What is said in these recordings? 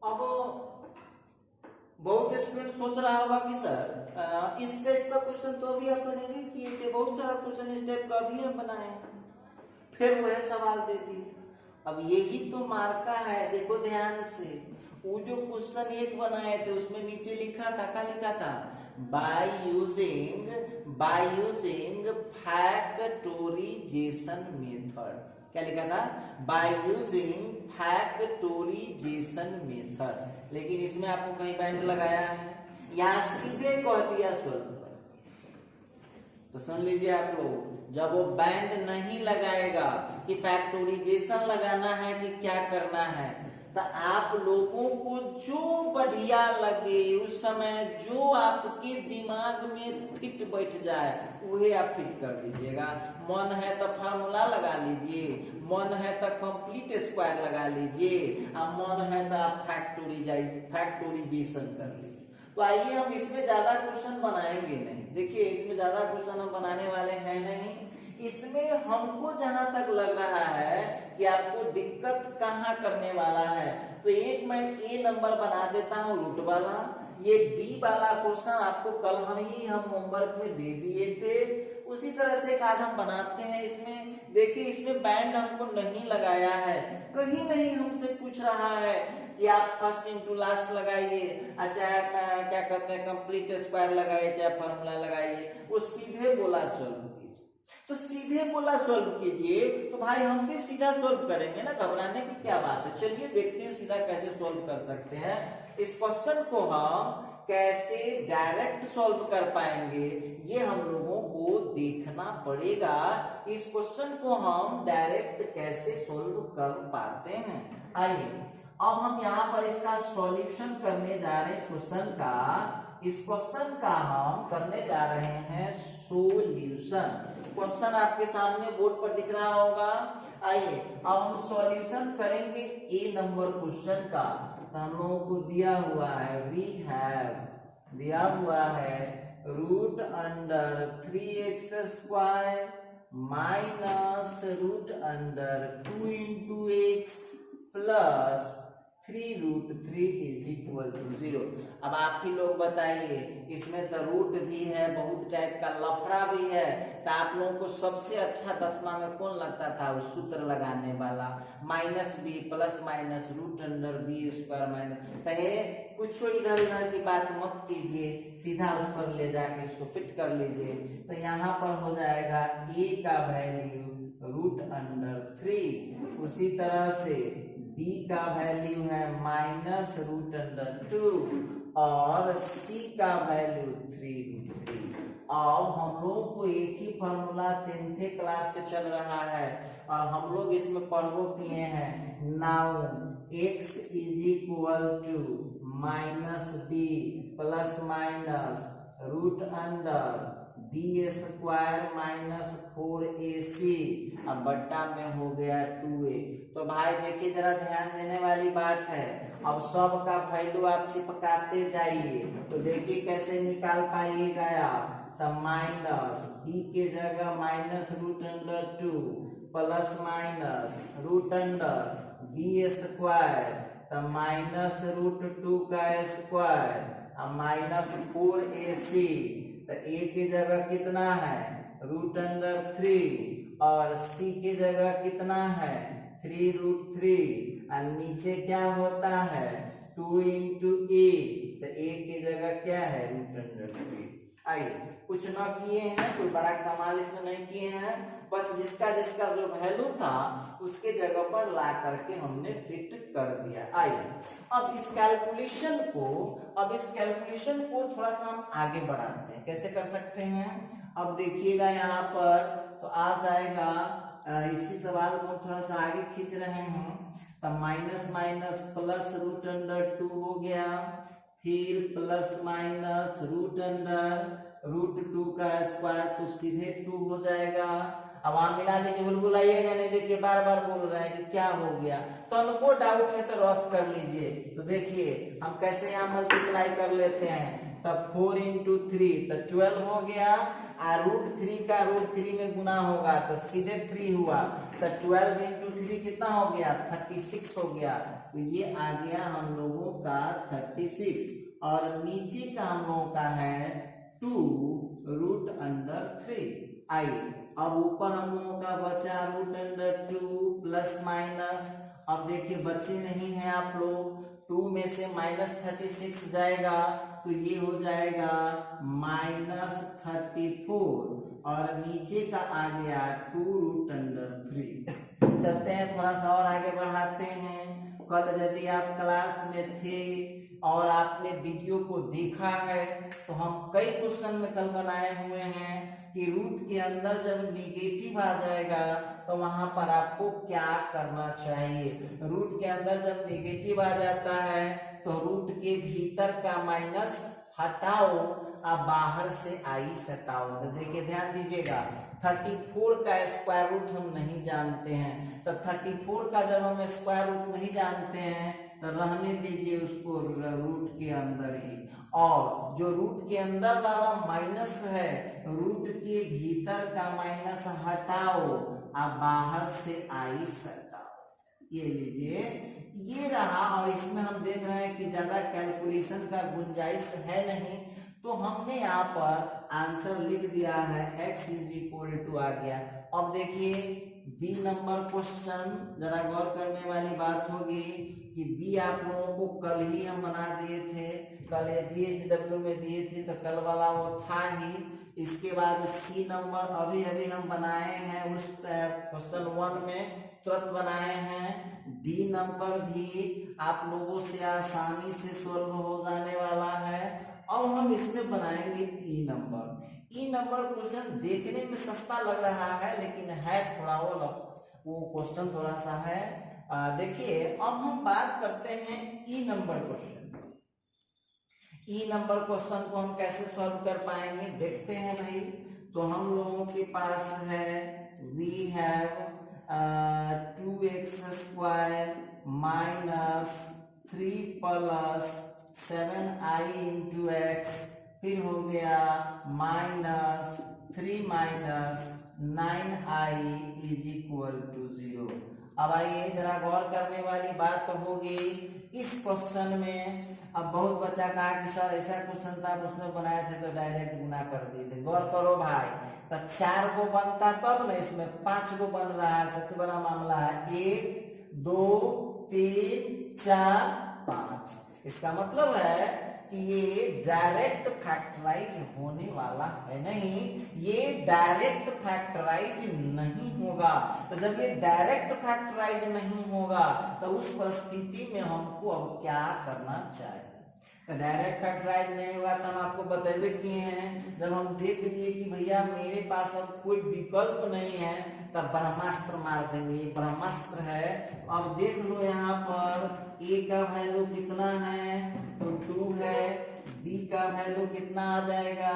अब बहुत स्टूडेंट सोच रहा होगा कि सर इस टाइप का क्वेश्चन तो अभी अपन ने किए थे, बहुत सारा क्वेश्चन इस टाइप का अभी हम बनाए, फिर वह सवाल दे दिए। अब यही तो मार्का है, देखो ध्यान से, वो जो क्वेश्चन एक बनाए थे उसमें नीचे लिखा था, क्या लिखा था, बाय यूजिंग फैक्टोरिजेशन मेथड। क्या लिखा था, बाय यूजिंग फैक्टोरिजेशन मेथड। लेकिन इसमें आपको कहीं बैंड लगाया है, यहां सीधे कह दिया सोल्व। तो सुन लीजिए आप लोग, जब वो बैंड नहीं लगाएगा कि फैक्टोरिजेशन लगाना है कि क्या करना है, तो आप लोगों को जो बढ़िया लगे उस समय, जो आपके दिमाग में फिट बैठ जाए वही आप फिट कर दीजिएगा। मन है तो फार्मूला लगा लीजिए, मन है तो कंप्लीट स्क्वायर लगा लीजिए, और मन है तो आप फैक्टोरिजेशन कर लीजिए। तो आइए हम इसमें ज्यादा क्वेश्चन बनाएंगे नहीं, देखिए इसमें ज्यादा क्वेश्चन हम बनाने वाले हैं नहीं। इसमें हमको जहां तक लग रहा है कि आपको दिक्कत कहां करने वाला है, तो एक मैं ए नंबर बना देता हूं रूट वाला, ये बी वाला क्वेश्चन आपको कल हम होमवर्क में दे दिए थे, उसी तरह से एक आज हम बनाते हैं। इसमें देखिए, इसमें बैंड हमको नहीं लगाया है, कहीं नहीं हमसे पूछ रहा है कि आप फर्स्ट इंटू लास्ट लगाइए, चाहे क्या कहते हैं कंप्लीट स्क्वायर लगाइए, चाहे फॉर्मूला लगाइए, वो सीधे बोला सोल्व कीजिए। तो सीधे बोला सोल्व कीजिए, तो भाई हम भी सीधा सोल्व करेंगे ना, घबराने की क्या बात है। चलिए देखते हैं सीधा कैसे सोल्व कर सकते हैं। इस क्वेश्चन को हम कैसे डायरेक्ट सोल्व कर पाएंगे ये हम लोगों को देखना पड़ेगा। इस क्वेश्चन को हम डायरेक्ट कैसे सोल्व कर पाते हैं, आइए अब हम यहाँ पर इसका सॉल्यूशन करने जा रहे हैं। इस क्वेश्चन का हम करने जा रहे हैं सॉल्यूशन। क्वेश्चन आपके सामने बोर्ड पर दिख रहा होगा। आइए अब हम सॉल्यूशन करेंगे ए नंबर क्वेश्चन का। तो हम लोगों को दिया हुआ है, दिया हुआ है root under 3x square minus root under 2 into x plus 3 root 3 is equal to 0। अब आप ही लोग बताइए, इसमें तो रूट भी है, बहुत टाइप का लफड़ा भी है, तो आप लोगों को सबसे अच्छा 10वां में कौन लगता था उस सूत्र लगाने वाला, minus b plus minus root under b square minus. कुछ इधर उधर की बात मत कीजिए, सीधा उस पर ले जाके इसको फिट कर लीजिए। तो यहाँ पर हो जाएगा ए का वैल्यू रूट अंडर 3, उसी तरह से b का वैल्यू है माइनस रूट अंडर 2 और c का वैल्यू 3 रूट 3। अब हम लोग को एक ही फॉर्मूला 10th क्लास से चल रहा है और हम लोग इसमें पढ़ो किए हैं, now x is equal to minus b plus minus root under b square minus 4ac, अब बट्टा में हो गया 2a। तो भाई देखिए जरा ध्यान देने वाली बात है, अब सब का वैल्यू आप चिपकाते जाइए। तो देखिए कैसे निकाल पाइएगा आप, तो माइनस बी के जगह minus root under 2 plus minus root under b square, तो माइनस रूट 2 का स्क्वायर माइनस 4ac, तो a की जगह कितना है रूट अंडर 3 और c की जगह कितना है 3 रूट 3, और नीचे क्या होता है 2 इंटू a, तो a की जगह क्या है रूट अंडर 3। आइए कुछ ना किए हैं, कोई बड़ा कमाल इसमें नहीं किए हैं, बस जिसका जिसका जो वैल्यू था उसके जगह पर ला करके हमने फिट कर दिया। आइए अब इस कैलकुलेशन को थोड़ा सा हम आगे बढ़ाते हैं। कैसे कर सकते हैं, अब देखिएगा यहाँ पर तो आ जाएगा, इसी सवाल को थोड़ा सा आगे खींच रहे हैं, तो minus minus plus root under 2 हो गया, फिर plus minus root under root 2 का स्क्वायर, तो सीधे 2 हो जाएगा। अब आप मिला लीजिए, बुलाइएगा नहीं, देखिए बार बार बोल रहे हैं कि क्या हो गया, तो हमको डाउट है तो रफ कर लीजिए। तो देखिए हम कैसे यहाँ मल्टीप्लाई कर लेते हैं, तब 4 इंटू 3 तो 12 हो गया, और रूट 3 का रूट 3 में गुना होगा तो सीधे 3 हुआ, तो 12 इंटू 3 कितना हो गया 36 हो गया, तो ये आ गया हम लोगों का 36 और नीचे का हम लोगों का है 2√3। आइए अब ऊपर हम लोगों का बचा √2 प्लस माइनस। अब देखिए बच्चे नहीं हैं आप लोग, 2 में से -36 जाएगा तो ये हो जाएगा -34 और नीचे का आ गया 2√3। चलते हैं थोड़ा सा और आगे बढ़ाते हैं। कल यदि आप क्लास में थे और आपने वीडियो को देखा है तो हम कई क्वेश्चन में कल बनाए हुए हैं कि रूट के अंदर जब निगेटिव आ जाएगा तो वहां पर आपको क्या करना चाहिए। रूट के अंदर जब निगेटिव आ जाता है तो रूट के भीतर का माइनस हटाओ और बाहर से आई सटाओ। तो देखिए ध्यान दीजिएगा, 34 का स्क्वायर रूट हम नहीं जानते हैं, तो 34 का जब हम स्क्वायर रूट नहीं जानते हैं तो रहने दीजिए उसको रूट के अंदर ही। और जो रूट के अंदर वाला माइनस है, रूट के भीतर का माइनस हटाओ और बाहर से आई सटाओ। ये लीजिए, ये रहा। और इसमें हम देख रहे हैं कि ज्यादा कैलकुलेशन का गुंजाइश है नहीं, तो हमने यहाँ पर आंसर लिख दिया है, x = आ गया। अब देखिए बी नंबर क्वेश्चन, जरा गौर करने वाली बात होगी कि बी आप लोगों को कल ही हम बना दिए थे, कल DHW में दिए थे तो कल वाला वो था ही। इसके बाद सी नंबर अभी अभी हम बनाए हैं, उस क्वेश्चन 1 में तुरंत बनाए हैं। डी नंबर भी आप लोगों से आसानी से सोल्व हो जाने वाला है। अब हम इसमें बनाएंगे ई नंबर। ई नंबर क्वेश्चन देखने में सस्ता लग रहा है लेकिन है थोड़ा वो क्वेश्चन थोड़ा सा है। देखिए अब हम बात करते हैं ई नंबर क्वेश्चन। ई नंबर क्वेश्चन को हम कैसे सॉल्व कर पाएंगे देखते हैं भाई। तो हम लोगों के पास है we have 2x² minus 3 plus 7i × x, फिर हो गया -3 माइनस 9i = 0। अब आइए जरा गौर करने वाली बात तो होगी इस क्वेश्चन में। अब बहुत बच्चा कहा कि सर ऐसा क्वेश्चन था उसमें बनाए थे तो डायरेक्ट गुना कर दिए थे। गौर करो भाई, तो 4 को बनता तब ना, इसमें 5 को बन रहा है। सबसे बड़ा मामला है 1 2 3 4 5। इसका मतलब है कि ये डायरेक्ट फैक्टराइज होने वाला है नहीं, ये डायरेक्ट फैक्टराइज नहीं होगा। तो जब ये डायरेक्ट फैक्टराइज नहीं होगा तो उस परिस्थिति में हमको अब क्या करना चाहिए। तो डायरेक्ट फैक्टराइज नहीं होगा तो हम आपको बतेबे किए हैं। जब हम देख लिए कि भैया मेरे पास अब कोई विकल्प नहीं है तब ब्रह्मास्त्र मार देंगे। ये ब्रह्मास्त्र है। अब देख लो यहाँ पर a का वैल्यू कितना है तो 2 है, b का वैल्यू कितना आ जाएगा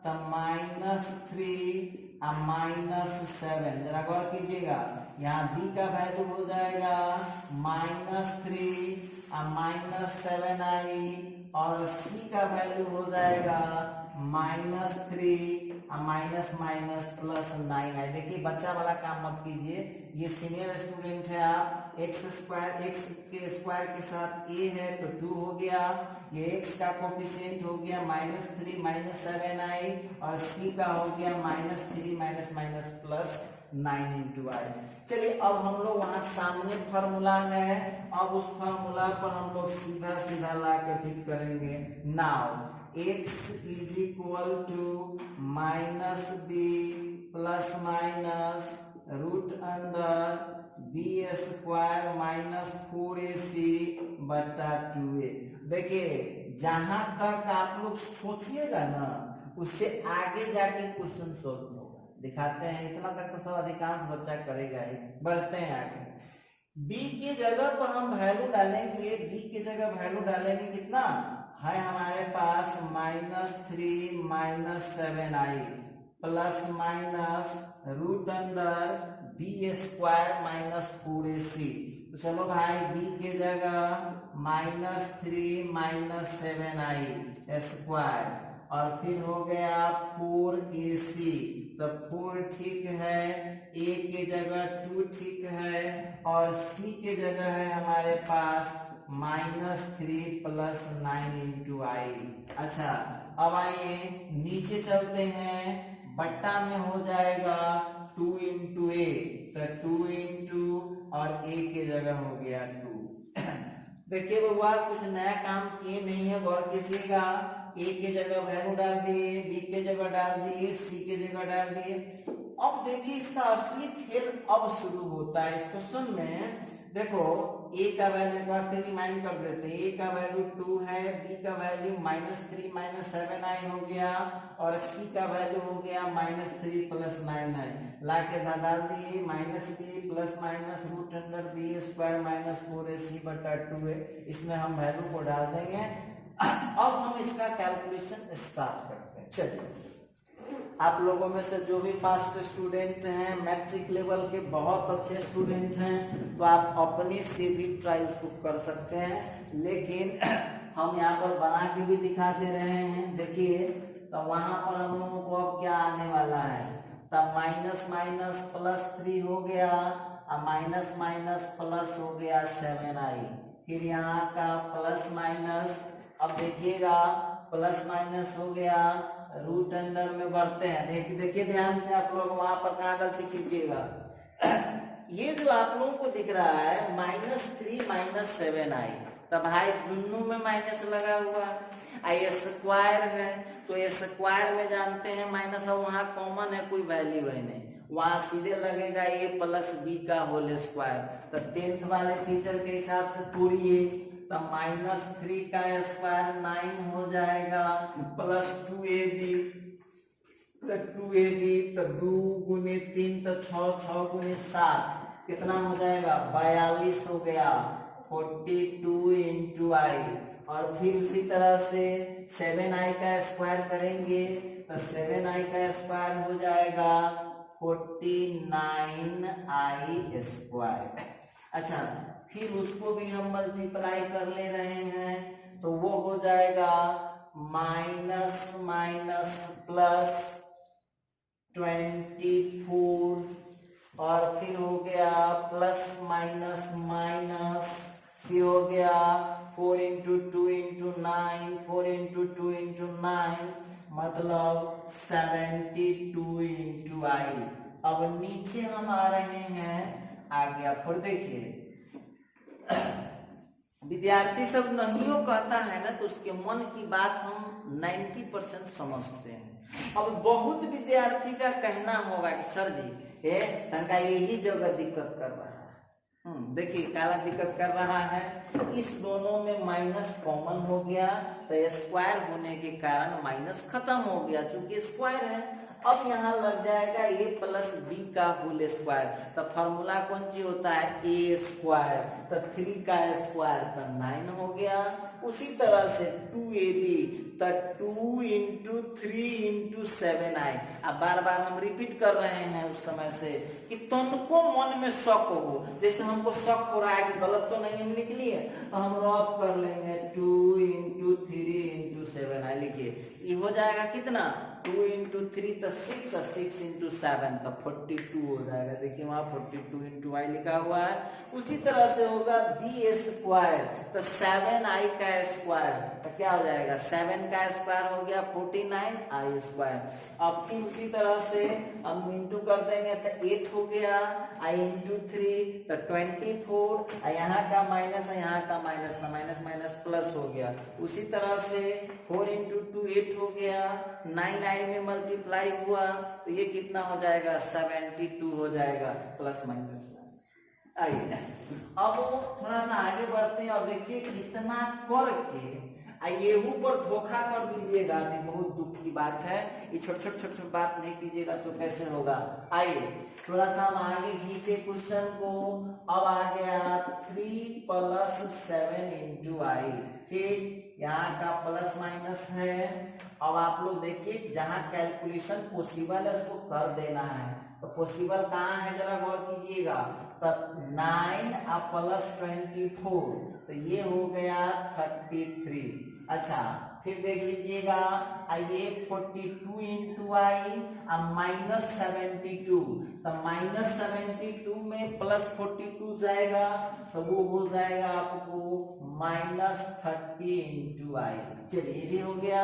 तो -3 और -7। जरा गौर कीजिएगा, यहाँ b का वैल्यू हो जाएगा -3 और -7i और c का वैल्यू हो जाएगा -3 और +9i। देखिए बच्चा वाला काम मत कीजिए, ये सीनियर स्टूडेंट है आप। x के स्क्वायर के साथ a है तो 2 हो गया, ये x का कोफिशिएंट हो गया -3 -7i और c का हो गया -3 +9 × i। चलिए अब हम लोग वहां सामने फार्मूला है, अब उस फार्मूला पर हम लोग सीधा सीधा ला के फिट करेंगे। Now x = -b plus minus √b² -4ac/2a। देखिए जहां तक आप लोग सोचिएगा ना उससे आगे जाके क्वेश्चन सॉल्व होगा। दिखाते हैं, इतना तक तो सब अधिकांश बच्चा करेगा ही। बढ़ते हैं आगे। b की जगह पर हम वैल्यू डालेंगे, b की जगह वैल्यू डालेंगे कितना है हमारे पास -3 -7i plus minus √b² -4ac। तो चलो भाई b की जगह -3 -7i² और फिर हो गया 4ac। तो 4 ठीक है, ए के जगह 2 ठीक है, और सी के जगह है हमारे पास -3 + 9 × i। अच्छा, अब आइए नीचे चलते हैं, बट्टा में हो जाएगा 2 × a, तो 2 × और a के जगह हो गया 2। देखिए बउआ, कुछ नया काम किए नहीं है, गौर कीजिएगा। ए के जगह वैल्यू डाल दिए, बी के जगह डाल दिए, सी के जगह डाल दिए। अब देखिए इसका असली खेल अब शुरू होता है इस क्वेश्चन में। देखो ए का वैल्यू एक बार फिर रिमाइंड कर देते हैं, ए का वैल्यू 2 है, बी का वैल्यू -3 - 7i हो गया, और सी का वैल्यू हो गया -3 + 9i। ला के डाल दिए, -b ± √b² - 4ac/2a। इसमें हम वैल्यू को डाल देंगे। अब हम इसका कैलकुलेशन स्टार्ट करते हैं। चलिए, आप लोगों में से जो भी फास्ट स्टूडेंट हैं, मैट्रिक लेवल के बहुत अच्छे स्टूडेंट हैं, तो आप अपने से भी ट्राई उसको कर सकते हैं, लेकिन हम यहाँ पर बना के भी दिखा दे रहे हैं। देखिए, तो वहां पर हम लोगों को अब क्या आने वाला है, तो -−+3 हो गया, और माइनस हो गया 7i। फिर यहाँ का प्लस-माइनस, अब देखिएगा प्लस-माइनस हो गया, रूट अंडर में बढ़ते हैं। देखिए ध्यान से, आप लोग वहां पर कहाँ गलती कीजिएगा। ये जो आप लोगों को दिख रहा है -3 - 7i, तब भाई दोनों में माइनस लगा हुआ है। स्क्वायर है तो स्क्वायर में जानते हैं माइनस, और वहां कॉमन है, कोई वैल्यू है नहीं, वहां सीधे लगेगा a + b का होल स्क्वायर। तो 10th वाले टीचर के हिसाब से तोड़िए, तो -3 का स्क्वायर 9 हो जाएगा, प्लस 2ab, तो 2ab, तो 2 × 3 तो 6, 6 × 7 कितना हो जाएगा, 42 हो गया, 42 × i। और फिर उसी तरह से 7i का स्क्वायर करेंगे, तो 7i का स्क्वायर हो जाएगा 49i²। अच्छा, फिर उसको भी हम मल्टीप्लाई कर ले रहे हैं, तो वो हो जाएगा -24, और फिर हो गया +-, फिर हो गया 4 × 2 × 9, 4 × 2 × 9 मतलब 72 × i। अब नीचे हम आ रहे हैं, आ गया। फिर देखिए, विद्यार्थी सब नहीं हो कहता है ना, तो उसके मन की बात हम 90% समझते हैं। अब बहुत विद्यार्थी का कहना होगा कि सर जी तनका यही जगह दिक्कत कर रहा है। देखिए काला दिक्कत कर रहा है, इस दोनों में माइनस कॉमन हो गया, तो स्क्वायर होने के कारण माइनस खत्म हो गया, चूंकि स्क्वायर है। अब यहाँ लग जाएगा a + b का होल स्क्वायर, तो फॉर्मूला कौन सी होता है, a², तो 3 का स्क्वायर तो 9 हो गया। उसी तरह से 2ab, तो 2 × 3 × 7i। अब बार बार हम रिपीट कर रहे हैं उस समय से कि तुमको मन में शक हो, जैसे हमको शक हो रहा है कि गलत तो नहीं हम निकली है, तो हम रॉप कर लेंगे 2 × 3 × 7i। लिखिए, ये हो जाएगा कितना, 2 × 3 तो 6, और 6 × 7 तो 42 हो जाएगा। देखिए वहां 42 × i लिखा हुआ है। उसी तरह से होगा b², तो 7i का स्क्वायर, तो क्या हो जाएगा, 7 का स्क्वायर हो गया 49i²। अब फिर उसी तरह से हम इंटू कर देंगे, तो 8 हो गया, i × 3 तो 24, यहाँ का माइनस है, यहाँ का माइनस, तो माइनस प्लस हो गया। उसी तरह से 4 × 2 8 हो गया, 9i में मल्टीप्लाई हुआ, तो ये कितना हो जाएगा, 72 हो जाएगा, +-। आइए अब थोड़ा सा आगे बढ़ते हैं, और देखिए कितना करके ये ऊपर धोखा कर दीजिएगा, बहुत दुख की बात है। ये छोट बात नहीं कीजिएगा तो कैसे होगा। आइए थोड़ा सा हम आगे खींचे क्वेश्चन को। अब आ गया 3 + 7 × i, ठीक, यहाँ का प्लस-माइनस है। अब आप लोग देखिए, जहां कैलकुलेशन पॉसिबल है उसको कर देना है। तो पॉसिबल कहाँ है, जरा गौर कीजिएगा, तब 9 प्लस 24 तो ये हो गया 33। अच्छा फिर देख लीजिएगा, ये 42 इंटू आई माइनस 72, तो माइनस 72 में प्लस 42 जाएगा तो वो हो जाएगा आपको माइनस 30 इंटू आई। चलिए ये भी हो गया।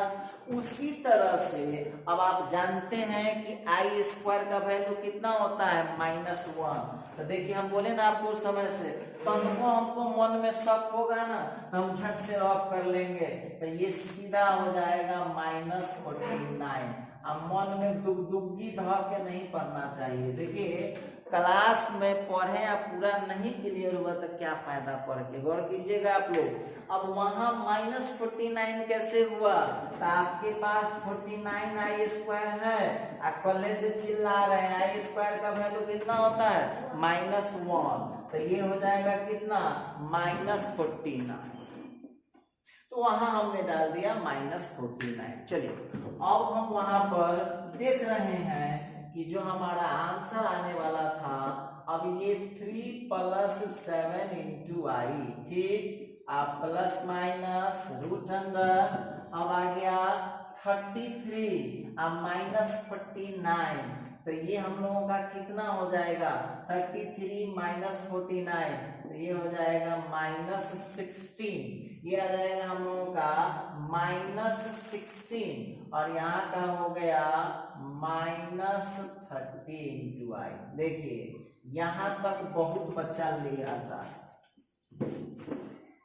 उसी तरह से अब आप जानते हैं कि आई स्क्वायर का वैल्यू कितना होता है -1। तो देखिए हम बोले ना आपको उस समय से, तो हमको मन में शक होगा ना, तो हम झट से ऑफ कर लेंगे, तो ये सीधा हो जाएगा -49। अब मन में दुग्गी ध के नहीं पढ़ना चाहिए। देखिए क्लास में पढ़े या पूरा नहीं क्लियर हुआ तो क्या फायदा पढ़ के, गौर कीजिएगा आप लोग। अब वहां -49 कैसे हुआ, तो आपके पास 49 आई स्क्वायर है, आप पहले से चिल्ला रहे हैं आई स्क्वायर का वैल्यू कितना होता है -1, तो ये हो जाएगा कितना -49, तो वहां हमने डाल दिया -49। चलिए अब हम वहां पर देख रहे हैं कि जो हमारा आंसर आने वाला था, अब ये 3 + 7 इंटू आई, ठीक, आप प्लस माइनस रूट अंडर, अब आ गया 33 अब -49, तो ये हम लोगों का कितना हो जाएगा 33 - 49, तो ये हो जाएगा -16, ये आ जाएगा हम लोगों का -16 और यहाँ का हो गया -30 इंटू आई। देखिए यहाँ तक बहुत बच्चा ले आता है,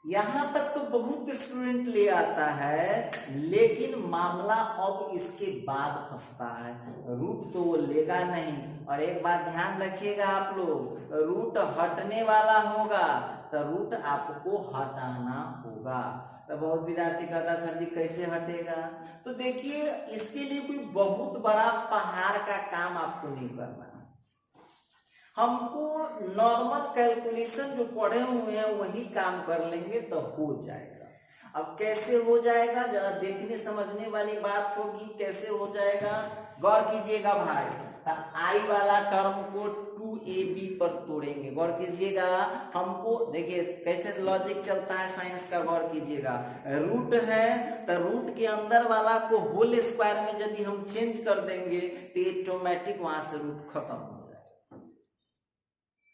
यहाँ तक तो बहुत स्टूडेंट ले आता है, लेकिन मामला अब इसके बाद फंसता है। रूट तो वो लेगा नहीं, और एक बात ध्यान रखिएगा आप लोग, रूट हटने वाला होगा तो रूट आपको हटाना होगा। तो बहुत विद्यार्थी कहता सर जी कैसे हटेगा, तो देखिए इसके लिए कोई बहुत बड़ा पहाड़ का काम आपको नहीं करना, हमको नॉर्मल कैलकुलेशन जो पढ़े हुए हैं वही काम कर लेंगे तो हो जाएगा। अब कैसे हो जाएगा जरा देखने समझने वाली बात होगी, कैसे हो जाएगा गौर कीजिएगा भाई। आई वाला टर्म को 2ab पर तोड़ेंगे, गौर कीजिएगा। हमको देखिए कैसे लॉजिक चलता है साइंस का, गौर कीजिएगा। रूट है तो रूट के अंदर वाला को होल स्क्वायर में यदि हम चेंज कर देंगे तो ऑटोमेटिक वहां से रूट खत्म हो जाएगा।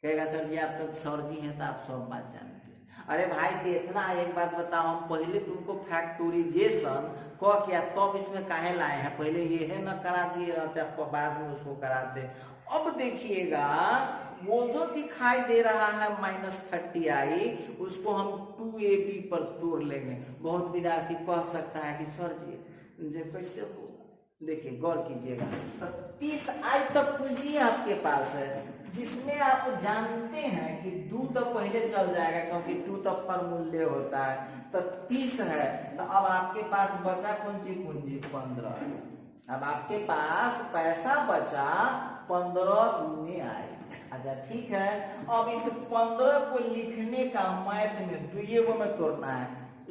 कहेगा सर जी आप तो सर जी हैं तो आप सब बात जानते हैं। अरे भाई तो इतना एक बात बताओ, हम पहले तुमको फैक्टोराइजेशन क किया तब इसमें काहे लाए हैं, पहले ये है ना करा दिए रहते, आपको बाद में उसको कराते। अब देखिएगा वो जो दिखाई दे रहा है -30 आई, उसको हम 2ab पर तोड़ लेंगे। बहुत विद्यार्थी कह सकता है कि सर जी कैसे होगा, देखिए गौर कीजिएगा। 30 आई तक पूंजी आपके पास है, जिसमें आप जानते हैं कि 2 तो पहले चल जाएगा क्योंकि 2 तो फॉर्मूले होता है, तो 30 है, तो अब आपके पास बचा कौन सी पूंजी 15। अब आपके पास पैसा बचा 15 गुने आई। अच्छा ठीक है, अब इस 15 को लिखने का मैथ में दुइये में तोड़ना है, a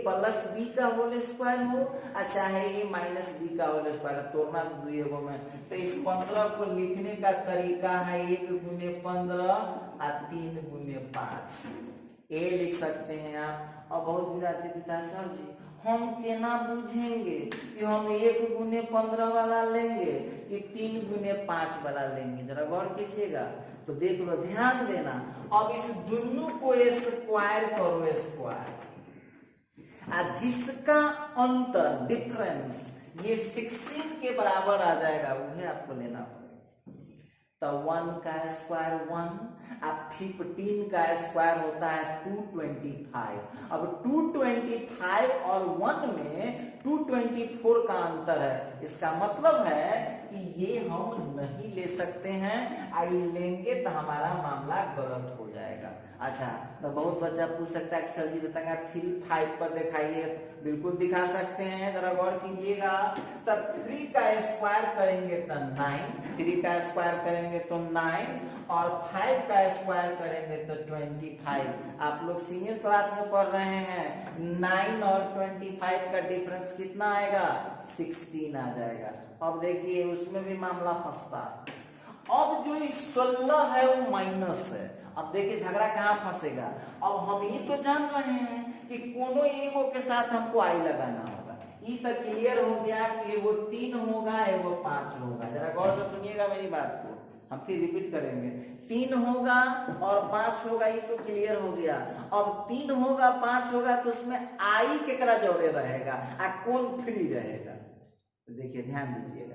+ b का होल स्क्वायर हो, अच्छा है a - b का होल स्क्वायर, तोड़ना तो दुइये में। तो इस 15 को लिखने का तरीका है 1 गुने 15 और 3 गुने 5, a लिख सकते हैं आप। और बहुत विद्यार्थी पिता सर जी हम केना बुझेंगे कि हम 1 गुने 15 वाला लेंगे कि 3 गुने 5 वाला लेंगे, जरा गौर कीजिएगा। तो देख लो, ध्यान देना। अब इस दोनों को स्क्वायर करो, स्क्वायर, जिसका अंतर डिफरेंस ये 16 के बराबर आ जाएगा, वह आपको लेना पड़ेगा। तो 1 का स्क्वायर 1, अब 15 का स्क्वायर होता है 225। अब 225 और 1 में 224 का अंतर है, इसका मतलब है कि ये हम नहीं ले सकते हैं, आई लेंगे तो हमारा मामला गलत हो जाएगा। अच्छा, तो बहुत बच्चा पूछ सकता है कि सर जी बताएंगे 3 5 पर दिखाइए, बिल्कुल दिखा सकते हैं, जरा गौर कीजिएगा। तो 3 का स्क्वायर करेंगे तो 9, 3 का स्क्वायर करेंगे तो 9 और 5 का स्क्वायर करेंगे तो 25। आप लोग सीनियर क्लास में पढ़ रहे हैं, 9 और 25 का डिफरेंस कितना आएगा 16 आ जाएगा। अब देखिए उसमें भी मामला फंसता है। अब जो 16 है वो माइनस है, अब देखिए झगड़ा कहाँ फंसेगा। अब हम ये तो जान रहे हैं कि कोनो एगो के साथ हमको आई लगाना होगा। ये तो क्लियर हो गया कि एगो 3 होगा एगो 5 होगा। जरा गौर से सुनिएगा मेरी बात को, हम फिर रिपीट करेंगे। 3 होगा और 5 होगा, ये तो क्लियर हो गया। अब 3 होगा 5 होगा तो उसमें आई केकरा जोड़े रहेगा आ कौन फ्री रहेगा। तो देखिए ध्यान दीजिएगा,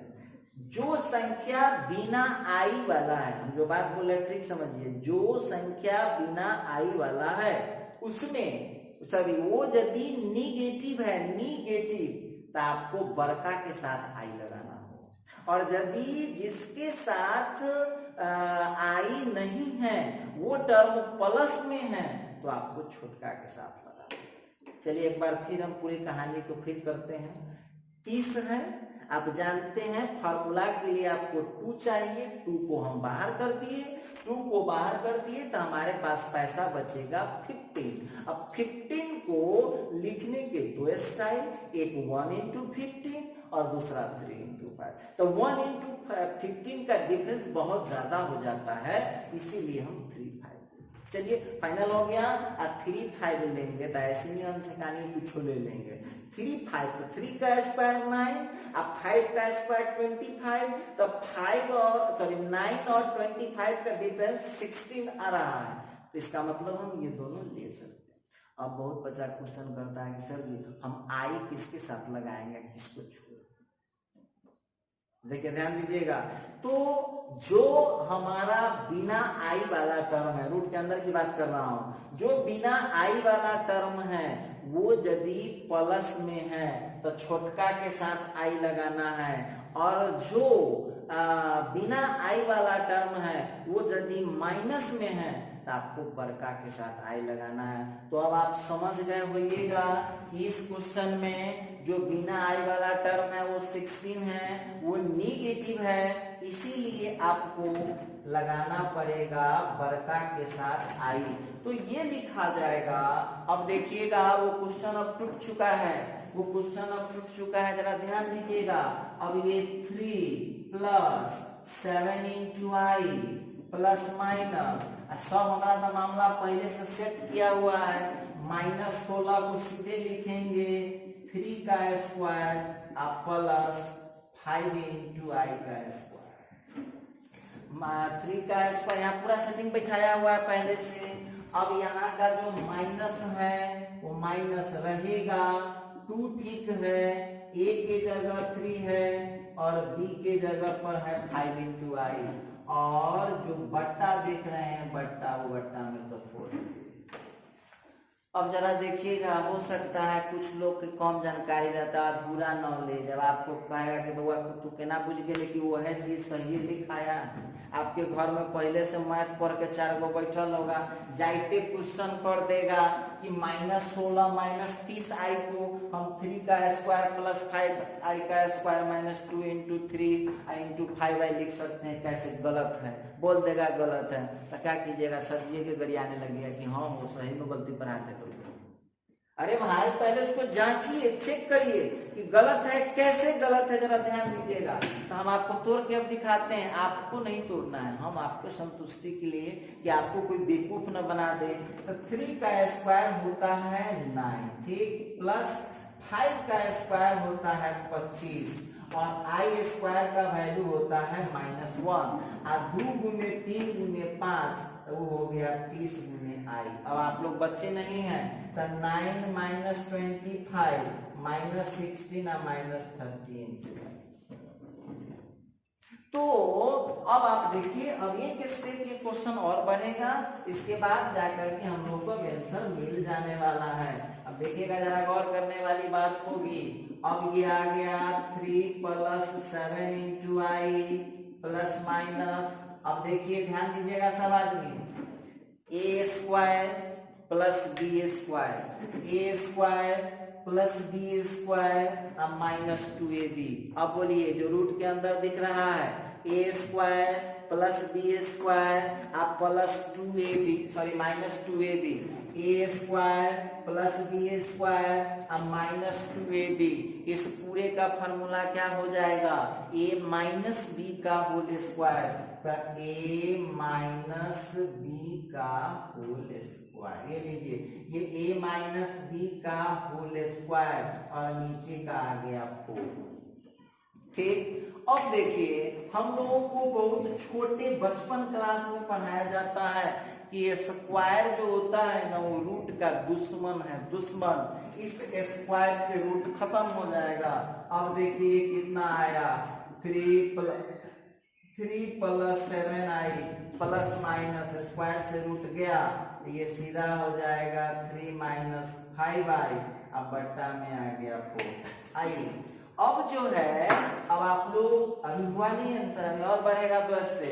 जो संख्या बिना आई वाला है, हम जो बात बोले ठीक समझिए, जो संख्या बिना आई वाला है उसमें सॉरी वो यदि निगेटिव है, निगेटिव, तो आपको बड़का के साथ आई लगाना हो। और यदि जिसके साथ आई नहीं है वो टर्म प्लस में है तो आपको छोटका के साथ लगाना। चलिए एक बार फिर हम पूरी कहानी को फिर करते हैं। 30 है, आप जानते हैं फॉर्मूला के लिए आपको 2 चाहिए, 2 को हम बाहर कर दिए, 2 को बाहर कर दिए तो हमारे पास पैसा बचेगा 15। अब 15 को लिखने के 2 स्टाइल, एक 1 into 15 और दूसरा 3 into 5। तो 1 into 15 का डिफरेंस बहुत ज्यादा हो जाता है, इसीलिए हम 3, 5। चलिए फाइनल हो गया। 3, 5 लेंगे तो ऐसे नहीं हम ठिकाने कुछ ले लेंगे। 3, 5 तो 3 का स्क्वायर 9, अब 5 का स्क्वायर 25, तो 5 और सॉरी 9 और 25 का डिफरेंस 16 आ रहा है। तो इसका मतलब हम ये दोनों ले सकते हैं। अब बहुत बच्चा क्वेश्चन करता है कि सर जी हम आई किसके साथ लगाएंगे, किसको छोड़। देखिए ध्यान दीजिएगा, तो जो हमारा बिना आई वाला टर्म है, रूट के अंदर की बात कर रहा हूं, जो बिना आई वाला टर्म है वो यदि प्लस में है तो छोटका के साथ आई लगाना है, और जो बिना आई वाला टर्म है वो यदि माइनस में है तो आपको बड़का के साथ आई लगाना है। तो अब आप समझ गए होइएगा कि इस क्वेश्चन में जो बिना आई वाला टर्म है वो 16 है, वो निगेटिव है, इसीलिए आपको लगाना पड़ेगा बड़का के साथ आई। तो ये लिखा जाएगा। अब देखिएगा वो क्वेश्चन अब टूट चुका है, वो क्वेश्चन अब टूट चुका है, जरा ध्यान दीजिएगा। अब ये 3 + 7 into i प्लस माइनस सब हमारा तो मामला पहले से सेट किया हुआ है। -16 को सीधे लिखेंगे 3 का स्क्वायर प्लस 5 into i का स्क्वायर। 3 का स्क्वायर यहाँ पूरा सेटिंग बैठाया हुआ है पहले से। अब यहाँ का जो माइनस है वो माइनस रहेगा। 2 ठीक है, a के जगह 3 है और b के जगह पर है 5 into i, और जो बट्टा देख रहे हैं बट्टा, वो बट्टा में तो 4। अब जरा देखिएगा, हो सकता है कुछ लोग की कम जानकारी रहता है, अधूरा नॉलेज। अब आपको कहेगा कि बउआ तू केना बुझ गए कि वो है चीज सही लिखाया। आपके घर में पहले से मैथ पढ़ के 4 गो बैठल होगा, जाइते क्वेश्चन कर देगा कि -16 - 30 आई को हम 3 का स्क्वायर प्लस 5 आई का स्क्वायर -2 into 3 into 5 आई लिख सकते हैं। कैसे गलत है, बोल देगा गलत है, तो क्या कीजिएगा, सर जी के गरियाने लगेगा कि हाँ वो सही में गलती पढ़ाते। अरे भाई पहले उसको जांचिए, चेक करिए कि गलत है, कैसे गलत है, जरा ध्यान दीजिएगा। तो हम आपको तोड़ के अब दिखाते हैं, आपको नहीं तोड़ना है, हम आपको संतुष्टि के लिए कि आपको कोई बेवकूफ न बना दे। तो 3 का स्क्वायर होता है 9, ठीक, प्लस 5 का स्क्वायर होता है 25, और आई स्क्वायर का वैल्यू होता है -1, और 2 गुने 3 गुने 5 तो वो हो गया 30 गुने आई। अब आप लोग बच्चे नहीं हैं तो 9 - 25 -16 और -13। तो अब आप देखिए, अब एक स्टेप के क्वेश्चन और बढ़ेगा, इसके बाद जाकर के हम लोग को आंसर मिल जाने वाला है। अब देखिएगा, जरा गौर करने वाली बात होगी। अब ये आ गया 3 + 7 into i प्लस माइनस। अब देखिए ध्यान दीजिएगा सब आदमी, a square plus b square, a square plus B square अब -2ab। अब बोलिए जो रूट के अंदर दिख रहा है a square plus B square अब plus 2ab sorry -2ab, a square plus B square अब -2ab। इस पूरे का फॉर्मूला क्या हो जाएगा, a - b का होल स्क्वायर। तो a माइनस बी का होल स्क्वायर, ये लीजिए ये a माइनस बी का होल स्क्वायर और नीचे का आ गया 4। ठीक, अब देखिए हम लोगों को बहुत छोटे बचपन क्लास में पढ़ाया जाता है कि ये स्क्वायर जो होता है ना वो रूट का दुश्मन है, दुश्मन। इस स्क्वायर से रूट खत्म हो जाएगा। अब देखिए कितना आया 3 plus 7i plus minus square से रूट गया, ये सीधा हो जाएगा 3 माइनस 5i, अब बट्टा में आ गया 4। आइए अब जो है, अब आप लोग अभी हुआ नहीं आंसर और बढ़ेगा प्लस से।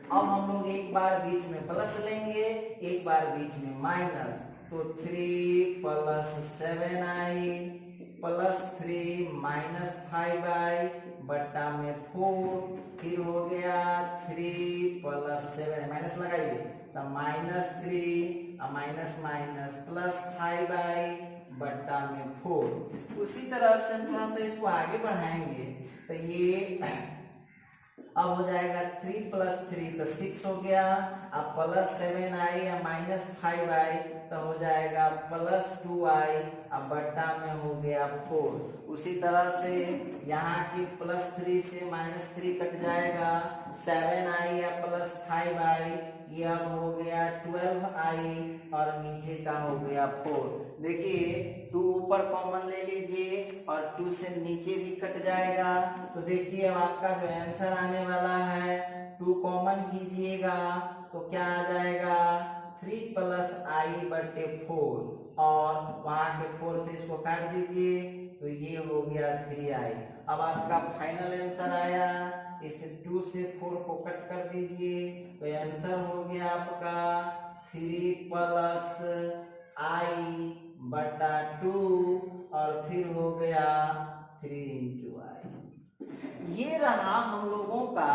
अब हम लोग एक बार बीच में प्लस लेंगे, एक बार बीच में माइनस, तो 3 plus 7i plus 3 minus 5i बट्टा में 4, फिर हो गया 3 प्लस 7 माइनस लगाइए तो minus 3 minus minus plus 5i बट्टा में 4। उसी तरह से हम थोड़ा सा इसको आगे बढ़ाएंगे तो ये अब हो जाएगा 3 प्लस 3 तो 6 हो गया, अब प्लस 7i या माइनस 5i तो हो जाएगा प्लस 2i, अब बट्टा में हो गया 4। उसी तरह से यहाँ की प्लस 3 से माइनस 3 कट जाएगा, 7i या प्लस 5i, ये अब हो गया 12i और नीचे का हो गया 4। देखिए 2 ऊपर कॉमन ले लीजिए और 2 से नीचे भी कट जाएगा, तो देखिए अब आपका जो आंसर आने वाला है 2 कॉमन कीजिएगा तो क्या आ जाएगा 3 प्लस i बटे 4 और वहां के 4 से इसको काट दीजिए तो ये हो गया 3i। अब आपका फाइनल आंसर आया, इस 2 से 4 को कट कर दीजिए तो आंसर हो गया आपका 3 प्लस i बटा 2 और फिर हो गया 3 into i। ये रहा हम लोगों का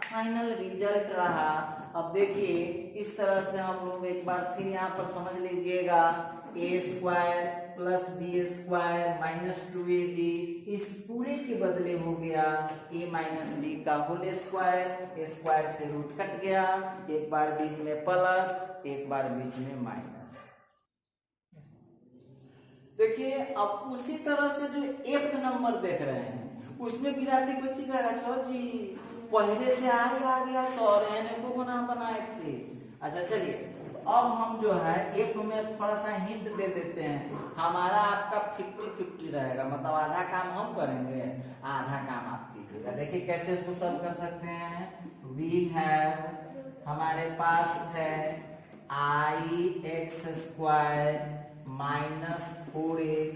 फाइनल रिजल्ट रहा। अब देखिए इस तरह से हम लोग एक बार फिर यहाँ पर समझ लीजिएगा, A square plus B square minus 2ab, इस पूरे के बदले हो गया a माइनस बी का होल स्क्वायर, स्क्वायर से रूट कट गया, एक बार बीच में प्लस एक बार बीच में माइनस। देखिए अब उसी तरह से जो f नंबर देख रहे हैं उसमें गिराती बच्ची का सर जी पहले से आ गया सर, एन को बना बनाए थे। अच्छा चलिए अब हम जो है एक में थोड़ा सा हिंट दे देते हैं, हमारा आपका 50-50 रहेगा, मतलब आधा काम हम करेंगे आधा काम आप कीजिएगा। देखिए कैसे इसको सॉल्व कर सकते हैं। वी हैव, हमारे पास है i(x square minus 4x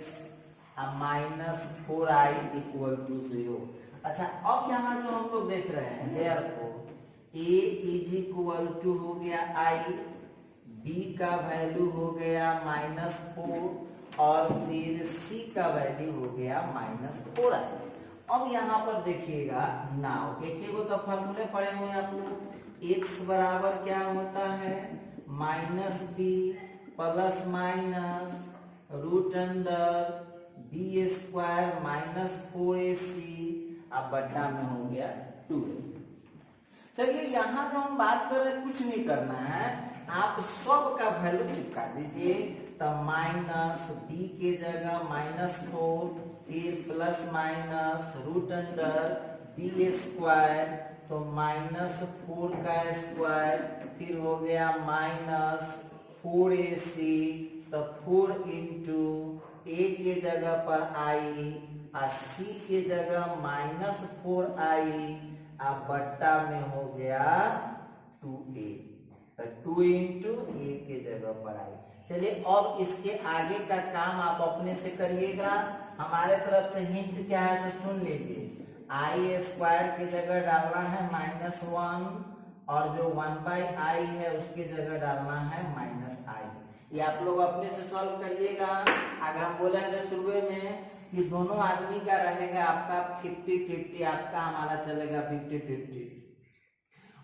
minus 4i equal to 0। अच्छा अब यहाँ जो हम लोग देख रहे हैं therefore a is equal to हो गया i, b का वैल्यू हो गया -4 और फिर c का वैल्यू हो गया -4i। अब यहाँ पर देखिएगा नाउ एक तो फॉर्मूले पढ़े हुए आप लोग, x बराबर क्या होता है -b plus minus root under b square minus 4ac, अब बट्टा में हो गया 2a। चलिए यहाँ जो हम बात कर रहे हैं कुछ नहीं करना है, आप सब का वैल्यू चिपका दीजिए, तो माइनस बी के जगह -4 फिर plus minus root under b square तो -4 का स्क्वायर फिर हो गया -4ac तो 4 इंटू a के जगह पर i और c के जगह -4i अब बट्टा में हो गया 2a, तो 2 इंटू a के जगह पर i। चलिए अब इसके आगे का काम आप अपने से करिएगा, हमारे तरफ से हिंट क्या है तो सुन लीजिए। i स्क्वायर की जगह डालना है -1 और जो 1/i है उसकी जगह डालना है -i। ये आप लोग अपने से सॉल्व करिएगा। अगर हम बोलेंगे शुरू में कि दोनों आदमी का रहेगा आपका 50-50, आपका हमारा चलेगा 50-50।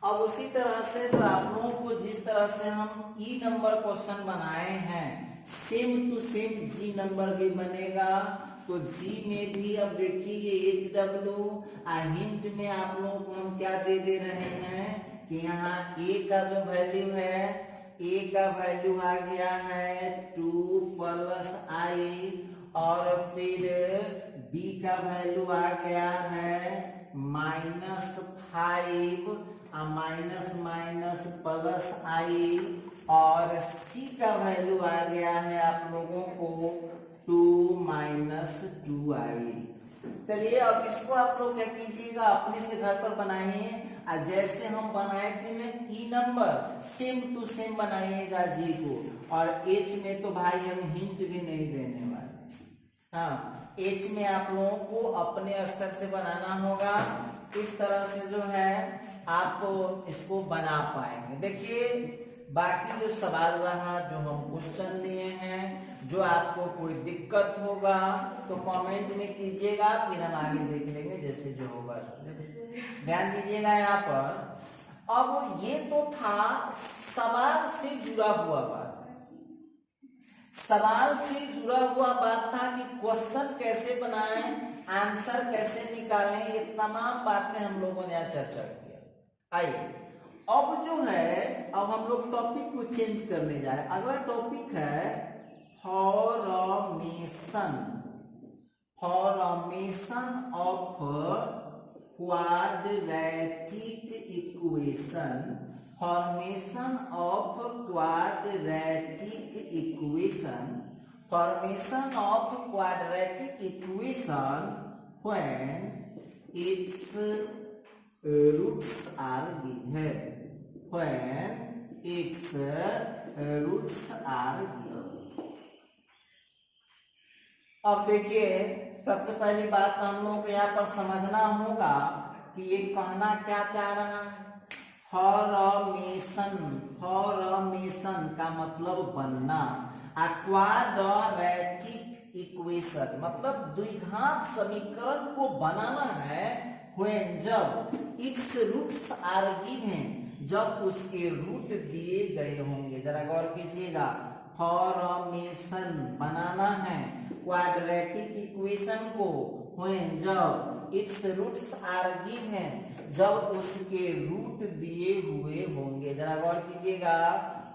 अब उसी तरह से जो आप लोगों को जिस तरह से हम ई नंबर क्वेश्चन बनाए हैं सेम टू सेम जी नंबर भी बनेगा। तो जी में भी अब देखिए HW हिंट में आप लोगों को हम क्या दे रहे हैं कि यहाँ a का जो वैल्यू है, a का वैल्यू आ गया है 2 प्लस i, और फिर b का वैल्यू आ गया है -5 माइनस माइनस प्लस i, और c का वैल्यू आ गया है आप लोगों को 2 माइनस 2i। चलिए अब इसको आप लोग क्या कीजिएगा, अपने से घर पर बनाइए, जैसे हम बनाए थे ना ई नंबर, सेम टू सेम बनाइएगा जी को। और एच में तो भाई हम हिंट भी नहीं देने वाले। हाँ, एच में आप लोगों को अपने स्तर से बनाना होगा। इस तरह से जो है आप इसको बना पाएंगे। देखिए बाकी जो सवाल रहा, जो हम क्वेश्चन लिए हैं, जो आपको कोई दिक्कत होगा तो कमेंट में कीजिएगा, फिर हम आगे देख लेंगे जैसे जो होगा। ध्यान दीजिएगा यहाँ पर। अब ये तो था सवाल से जुड़ा हुआ बात। सवाल से जुड़ा हुआ बात था कि क्वेश्चन कैसे बनाएं, आंसर कैसे निकालें, ये तमाम बातें हम लोगों ने यहाँ चर्चा किया। आइए अब जो है, अब हम लोग टॉपिक को चेंज करने जा रहे हैं। अगला टॉपिक है formation. Formation of quadratic equation. Formation of quadratic equation. Formation of quadratic equation when it's roots are given. When its roots are given. अब देखिए सबसे पहली बात हम लोगों को यहाँ पर समझना होगा कि ये कहना क्या चाह रहा है। फॉर्मेशन, फॉर्मेशन का मतलब बनना। क्वाड्रेटिक इक्वेशन मतलब द्विघात समीकरण को बनाना है। When जब its roots are given, जब उसके रूट दिए गए होंगे। जरा गौर कीजिएगा, फॉर्मेशन बनाना है क्वाड्रेटिक इक्वेशन को when जब its roots are given, जब उसके रूट दिए हुए होंगे। जरा गौर कीजिएगा,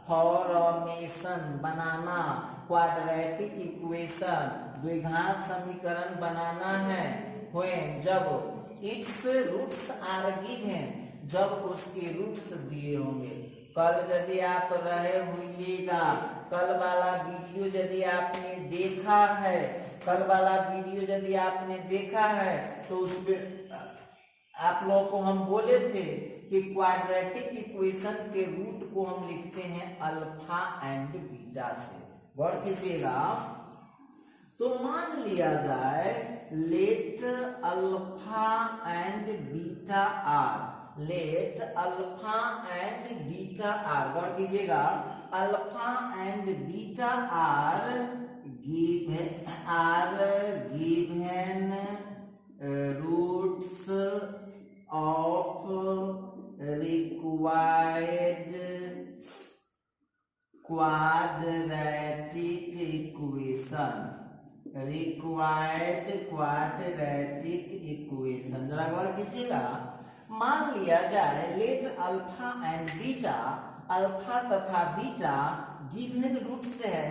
फॉर्मेशन बनाना क्वाड्रेटिक इक्वेशन द्विघात समीकरण बनाना है when जब इट्स रूट्स आर गिवन, जब उसके रूट्स दिए होंगे। कल यदि आप रहे होइएगा, कल वाला वीडियो यदि आपने देखा है, कल वाला वीडियो यदि आपने देखा है तो उसमें आप लोगों को हम बोले थे कि क्वाड्रेटिक इक्वेशन के रूट को हम लिखते हैं अल्फा एंड बीटा से। गौर कीजिएगा, तो मान लिया जाए let alpha and beta are, let alpha and beta are. गौर कीजिएगा, alpha and beta are given roots of required quadratic equation. Required quadratic equation. जरा गौर कीजिएगा, मान लिया जाए let alpha and beta, alpha तथा बीटा गिवन रूट्स है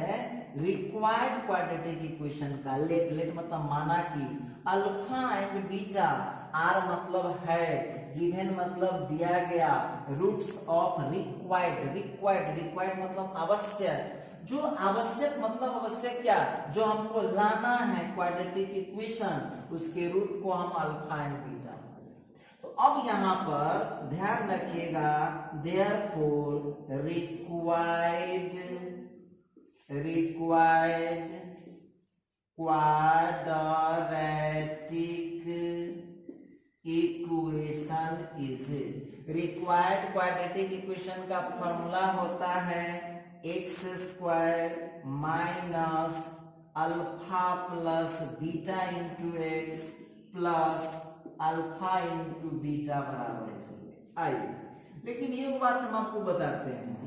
रिक्वायर्ड क्वाड्रेटिक इक्वेशन का। लेट, लेट मतलब माना कि, अल्फा एंड बीटा, आर मतलब है, गिवन मतलब दिया गया, roots of required, required, required मतलब आवश्यक, जो आवश्यक मतलब आवश्यक क्या, जो हमको लाना है क्वाड्रेटिक इक्वेशन, उसके रूट को हम अल्फा एंड बीटा। तो अब यहां पर ध्यान रखिएगा, therefore required quadratic equation is, required quadratic equation का फॉर्मूला होता है x square minus alpha plus beta into x plus alpha into beta बराबर 0। आइए, लेकिन ये बात हम आपको बताते हैं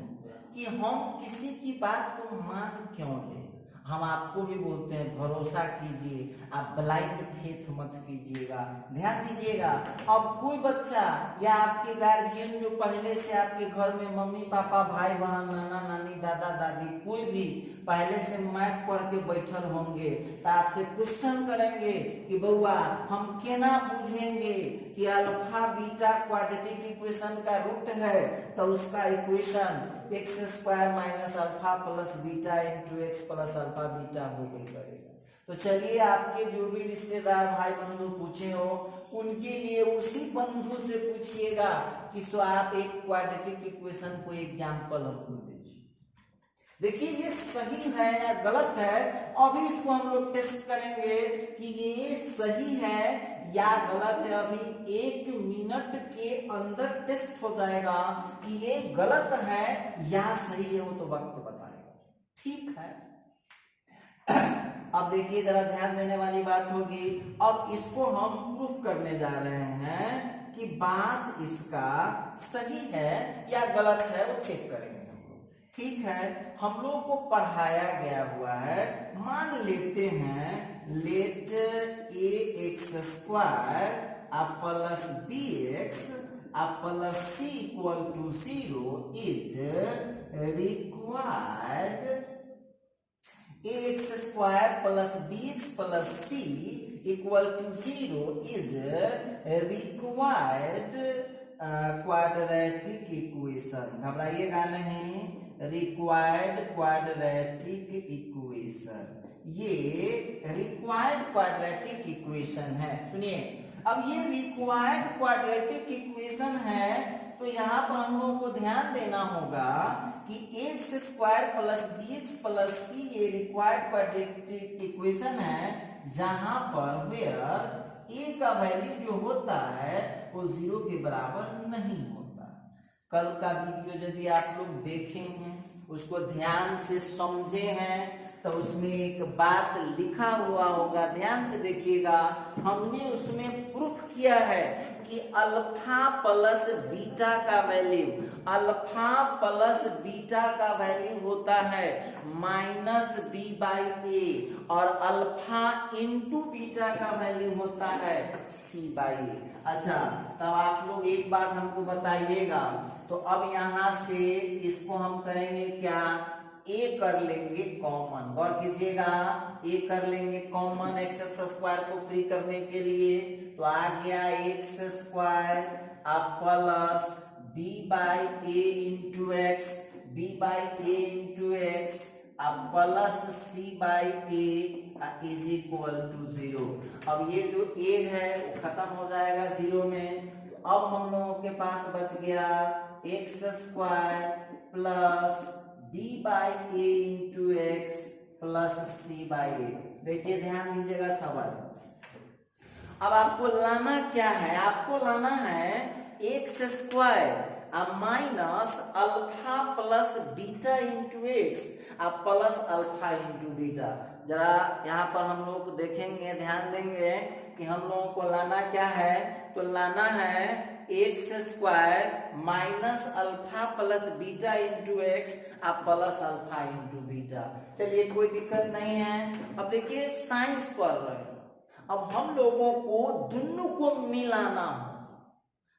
कि हम किसी की बात को मान क्यों लें। हम आपको भी बोलते हैं भरोसा कीजिए, आप ब्लाइंड फेथ मत कीजिएगा। ध्यान दीजिएगा, अब कोई बच्चा या आपके गार्जियन जो पहले से आपके घर में मम्मी पापा भाई बहन नाना नानी दादा दादी कोई भी पहले से मैथ पढ़ के बैठल होंगे तो आपसे क्वेश्चन करेंगे कि बउआ हम केना बुझेंगे कि अल्फा बीटा क्वाड्रेटिक इक्वेशन का रूट है, तो उसका equation x square minus alpha plus beta into x plus alpha beta हो गई करेगा। तो चलिए आपके जो भी रिश्तेदार भाई बंधु पूछे हो उनके लिए उसी बंधु से पूछिएगा कि सो आप एक क्वाड्रेटिक इक्वेशन को एग्जाम्पल हमको दीजिए। देखिए ये सही है या गलत है, अभी इसको हम लोग टेस्ट करेंगे कि ये सही है या गलत है। अभी 1 मिनट के अंदर टेस्ट हो जाएगा कि ये गलत है या सही है, वो तो वक्त बताएगा। ठीक है, अब देखिए जरा ध्यान देने वाली बात होगी। अब इसको हम प्रूफ करने जा रहे हैं कि बात इसका सही है या गलत है, वो चेक करेंगे हम लोग। ठीक है, हम लोग को पढ़ाया गया हुआ है, मान लेते हैं let A X square plus B X plus C equal to 0 is required. ax square plus bx plus c equal to 0 is required quadratic equation. घबराइएगा नहीं, रिक्वायर्ड क्वाड्रेटिक इक्वेशन, ये रिक्वायर्ड क्वाड्रेटिक इक्वेशन है। सुनिए, अब ये required quadratic equation है तो यहाँ पर हम लोगों को ध्यान देना होगा कि X square plus B X plus C ये रिक्वायर्ड क्वाड्रेटिक इक्वेशन है, जहां पर वेयर ए का वैल्यू जो होता है वो 0 के बराबर नहीं होता। कल का वीडियो यदि आप लोग देखे हैं, उसको ध्यान से समझे हैं, तो उसमें एक बात लिखा हुआ होगा, ध्यान से देखिएगा। हमने उसमें प्रूफ किया है कि अल्फा प्लस बीटा का वैल्यू, अल्फा प्लस बीटा का वैल्यू होता है माइनस बी बाई ए, और अल्फा इंटू बीटा का वैल्यू होता है सी बाई ए। अच्छा, तब आप लोग एक बात हमको बताइएगा, तो अब यहां से इसको हम करेंगे क्या, ए कर लेंगे कॉमन। गौर कीजिएगा, ए कर लेंगे कॉमन एक्स स्क्वायर को फ्री करने के लिए, तो आ गया x square plus b by A into x, b by A into x plus C by a is equal to 0। अब ये जो ए है वो खत्म हो जाएगा 0 में। अब हम लोगों के पास बच गया x square plus b by A into x plus C by A. देखिए ध्यान दीजिएगा सवाल, अब आपको लाना क्या है, आपको लाना है x square minus alpha plus beta into x plus alpha into beta. जरा यहाँ पर हम लोग देखेंगे, ध्यान देंगे कि हम लोगों को लाना क्या है, तो लाना है x square minus alpha plus beta into x plus alpha into beta. चलिए कोई दिक्कत नहीं है। अब देखिए साइंस पढ़ रहे हैं, अब हम लोगों को दोनों को मिलाना हो,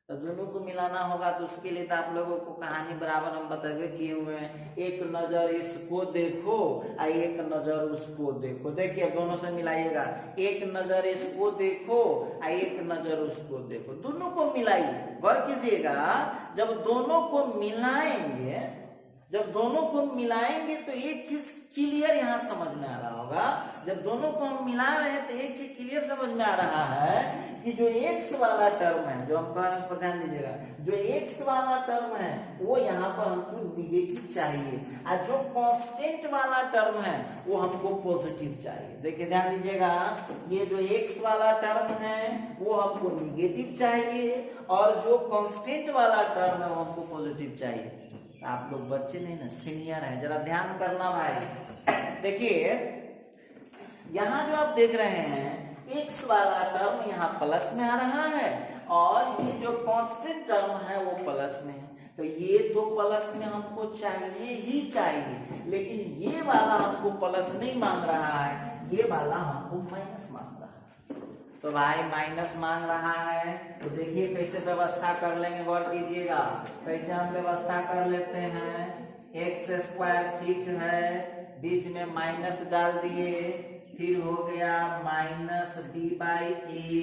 तो दोनों को मिलाना होगा, तो उसके लिए तो आप लोगों को कहानी बराबर हम बताए किए हुए हैं। एक नजर इसको देखो और एक नजर उसको देखो। देखिए दोनों से मिलाइएगा, एक नजर इसको देखो और एक नजर उसको देखो, दोनों को मिलाइए। गौर कीजिएगा, जब दोनों को मिलाएंगे, जब दोनों को मिलाएंगे तो एक चीज क्लियर यहाँ समझ में आ रहा होगा। जब दोनों को हम मिला रहे हैं तो एक चीज क्लियर समझ में आ रहा है कि जो एक्स वाला टर्म है, जो हम कह रहे हैं उस पर ध्यान दीजिएगा, जो एक्स वाला टर्म है वो यहाँ पर हमको निगेटिव चाहिए, और जो कांस्टेंट वाला टर्म है वो हमको पॉजिटिव चाहिए। देखिए ध्यान दीजिएगा, ये जो एक्स वाला टर्म है वो हमको निगेटिव चाहिए, और जो कांस्टेंट वाला टर्म है वो हमको पॉजिटिव चाहिए। आप लोग बच्चे नहीं ना, सीनियर है, जरा ध्यान करना भाई। देखिए यहाँ जो आप देख रहे हैं एक्स वाला टर्म यहाँ प्लस में आ रहा है, और ये जो कांस्टेंट टर्म है वो प्लस में है। तो ये तो प्लस में हमको चाहिए ही चाहिए, लेकिन ये वाला हमको प्लस नहीं मांग रहा है, ये वाला हमको माइनस मांग रहा है। तो भाई माइनस मांग रहा है, तो देखिए कैसे व्यवस्था कर लेंगे, गौर कीजिएगा कैसे हम व्यवस्था कर लेते हैं। एक्स स्क्वायर ठीक है, बीच में माइनस डाल दिए, फिर हो गया minus B by A,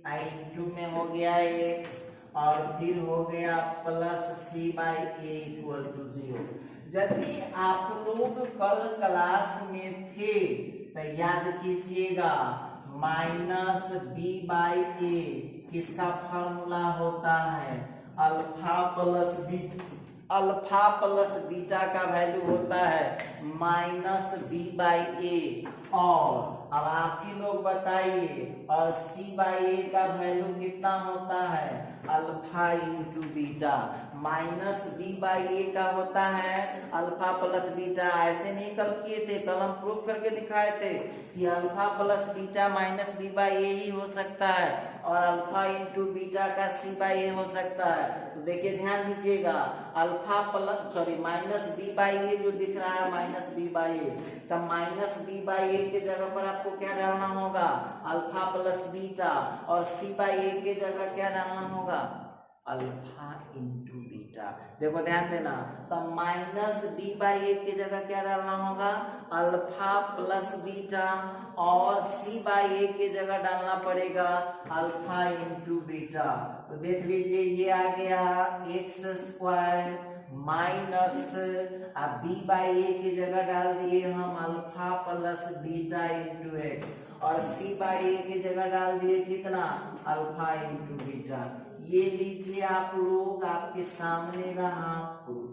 into में हो गया एक्स, और फिर हो गया plus C by a equal to 0। यदि आप लोग कल क्लास में थे तो याद कीजिएगा माइनस बी बाई ए किसका फॉर्मूला होता है, alpha plus beta, alpha plus beta का वैल्यू होता है माइनस बी बाई ए। और अब आप ही लोग बताइए, और सी बाई ए का वैल्यू कितना होता है, alpha into beta. Minus B by A का होता है अल्फा प्लस बीटा। ऐसे नहीं कल किए थे, कल हम प्रूफ करके दिखाए थे कि alpha plus beta minus B by A ही हो सकता है, और अल्फा इंटू बीटा का सी बाई ए हो सकता है। तो देखिए ध्यान दीजिएगा, alpha plus sorry minus B by A जो दिख रहा है माइनस बी बाई ए, तब माइनस बी बाई ए के जगह पर आपको क्या डालना होगा, अल्फा प्लस बीटा, और सी बाई ए के जगह क्या डालना होगा, अल्फा इंटू बीटा। देखो ध्यान देना, तो माइनस बी बाई ए की जगह क्या डालना होगा, अल्फा प्लस बीटा, और सी बाई ए की जगह डालना पड़ेगा अल्फा इंटू बीटा। तो देख लीजिए ये आ गया x square minus B by A की जगह डाल दिए हम alpha plus beta into X, और सी बाई ए की जगह डाल दिए कितना, अल्फा इंटू बीटा। ये लीजिए आप लोग, आपके सामने रहा प्रूफ।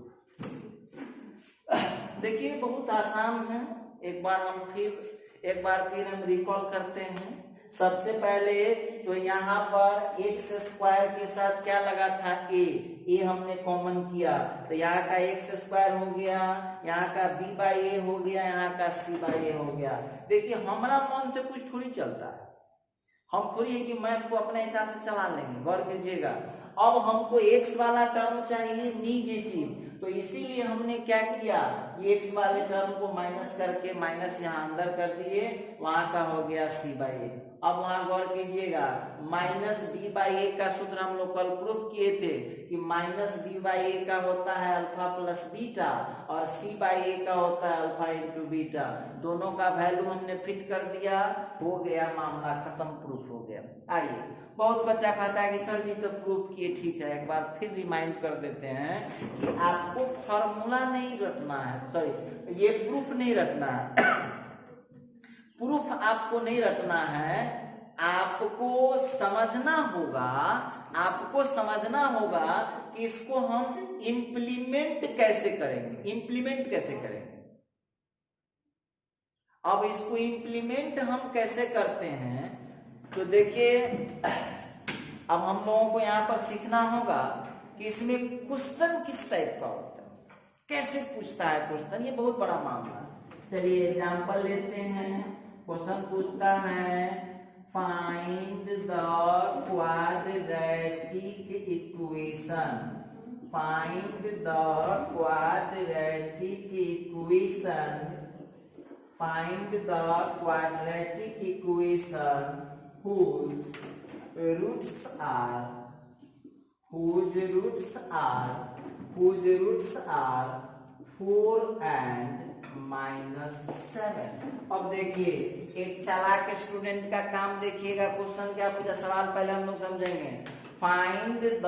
देखिए बहुत आसान है, एक बार फिर हम रिकॉल करते हैं। सबसे पहले तो यहाँ पर एक्स स्क्वायर के साथ क्या लगा था, ए हमने कॉमन किया, तो यहाँ का एक्स स्क्वायर हो गया, यहाँ का बी बाई ए हो गया, यहाँ का सी बाई ए हो गया। देखिए हमारा मन से कुछ थोड़ी चलता है, हम थोड़ी है कि मैथ को अपने हिसाब से चला लेंगे। गौर कीजिएगा, अब हमको x वाला टर्म चाहिए निगेटिव, तो इसीलिए हमने क्या किया, ये x वाले टर्म को माइनस करके माइनस यहाँ अंदर कर दिए, वहां का हो गया c बाई ए। अब वहां गौर कीजिएगा, माइनस बी बाई ए का सूत्र हम लोग कल प्रूफ किए थे कि माइनस बी बाई ए का होता है अल्फा प्लस बीटा, और सी बाई ए का होता है अल्फा इंटू बीटा। दोनों का वैल्यू हमने फिट कर दिया, हो गया मामला खत्म, प्रूफ हो गया। आइए, बहुत बच्चा कहता है कि सर जी तो प्रूफ किए, ठीक है, एक बार फिर रिमाइंड कर देते हैं कि आपको फॉर्मूला नहीं रटना है, सॉरी ये प्रूफ नहीं रटना है, प्रूफ आपको नहीं रटना है, आपको समझना होगा कि इसको हम इम्प्लीमेंट कैसे करेंगे। अब इसको इम्प्लीमेंट हम कैसे करते हैं, तो देखिए अब हम लोगों को यहाँ पर सीखना होगा कि इसमें क्वेश्चन किस टाइप का होता है, कैसे पूछता है क्वेश्चन, ये बहुत बड़ा मामला है। चलिए एग्जांपल लेते हैं। क्वेश्चन पूछता है find the quadratic equation, find the quadratic equation whose roots are 4 and -7। अब देखिए एक चालाक स्टूडेंट का काम देखिएगा, क्वेश्चन क्या पूछा, सवाल पहले हम लोग समझेंगे। फाइंड द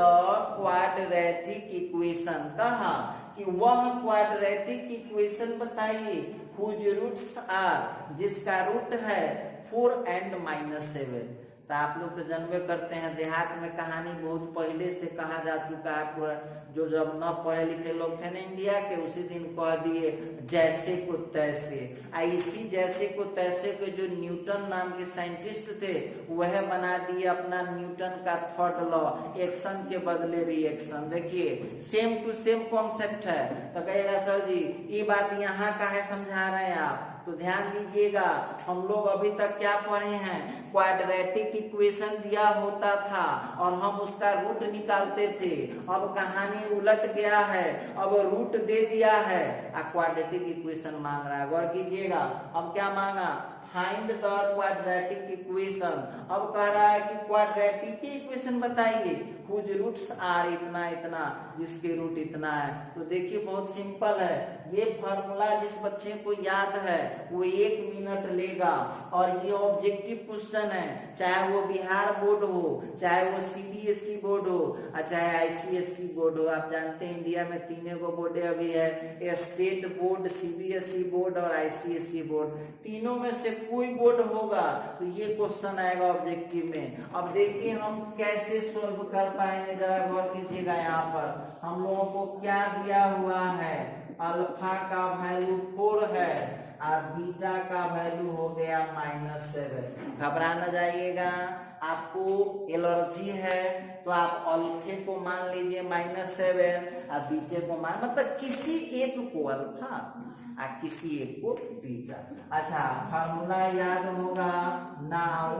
क्वाड्रेटिक इक्वेशन, कहा कि वह क्वाड्रेटिक इक्वेशन बताइए whose roots are, जिसका रूट है 4 and -7। तो आप लोग तो जानवे करते हैं, देहात में कहानी बहुत पहले से कहा जा चुका है, जो जब न पढ़े लिखे लोग थे ना इंडिया के, उसी दिन कह दिए जैसे को तैसे। इसी जैसे को तैसे के जो न्यूटन नाम के साइंटिस्ट थे, वह बना दिए अपना न्यूटन का थर्ड लॉ, एक्शन के बदले रिएक्शन। देखिए सेम टू सेम कॉन्सेप्ट है। तो कहेगा सर जी ये बात यहाँ का है, समझा रहे हैं आप, तो ध्यान दीजिएगा, हम लोग अभी तक क्या पढ़े हैं, क्वाड्रेटिक इक्वेशन दिया होता था और हम उसका रूट निकालते थे। अब कहानी उलट गया है, अब रूट दे दिया है और क्वाड्रेटिक इक्वेशन मांग रहा है। गौर कीजिएगा, अब क्या मांगा, फाइंड द क्वाड्रेटिक इक्वेशन। अब कह रहा है कि क्वाड्रेटिक की इक्वेशन बताइए, हुज रूट्स आर इतना इतना, जिसके रूट इतना है। तो देखिए बहुत सिंपल है, ये फॉर्मूला जिस बच्चे को याद है वो 1 मिनट लेगा और ये ऑब्जेक्टिव क्वेश्चन है, चाहे वो बिहार बोर्ड हो, चाहे वो सीबीएसई बोर्ड हो और चाहे आईसीएसई बोर्ड हो। आप जानते हैं इंडिया में 3 गो बोर्ड अभी है, स्टेट बोर्ड, सीबीएसई बोर्ड और आईसीएसई बोर्ड। तीनों में से कोई बोर्ड होगा तो ये क्वेश्चन आएगा ऑब्जेक्टिव में। अब देखिए हम कैसे सोल्व कर पाएंगे, जरा गौर कीजिएगा। यहाँ पर हम लोगों को क्या दिया हुआ है, अल्फा का वैल्यू 4 है और बीटा का वैल्यू हो गया -7। घबरा न जाइएगा, आपको एलर्जी है तो आप अल्फे को मान लीजिए -7 और बीटे को मान, मतलब किसी एक को अल्फा और किसी एक को बीटा। अच्छा, फार्मूला याद होगा, now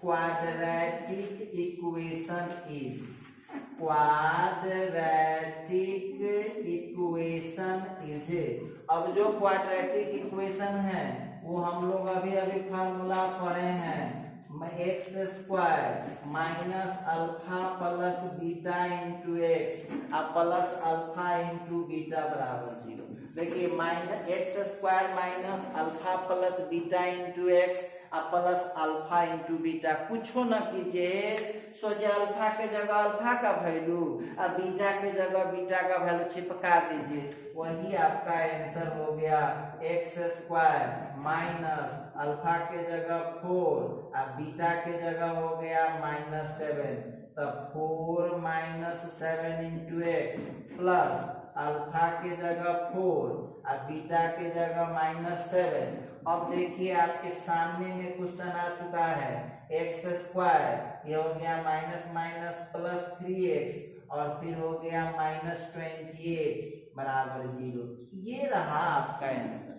quadratic equation is, quadratic equation is. अब जो क्वाड्रेटिक इक्वेशन है वो हम लोग अभी अभी फार्मूला पढ़े हैं, x² minus alpha plus beta into x plus alpha into beta बराबर 0। देखिए x² minus alpha plus beta into x plus alpha into beta, कुछ न कीजिए, सोचे अल्फा के जगह अल्फा का वैल्यू और बीटा के जगह बीटा का वैल्यू चिपका दीजिए, वही आपका आंसर हो गया। x² माइनस अल्फा के जगह 4 और बीटा के जगह हो गया -7, तब 4 - 7 इंटू एक्स प्लस अल्फा के जगह 4 और बीटा के जगह -7। अब देखिए आपके सामने में क्वेश्चन आ चुका है, x², ये हो गया प्लस 3x और फिर हो गया -28 बराबर 0। ये रहा आपका आंसर।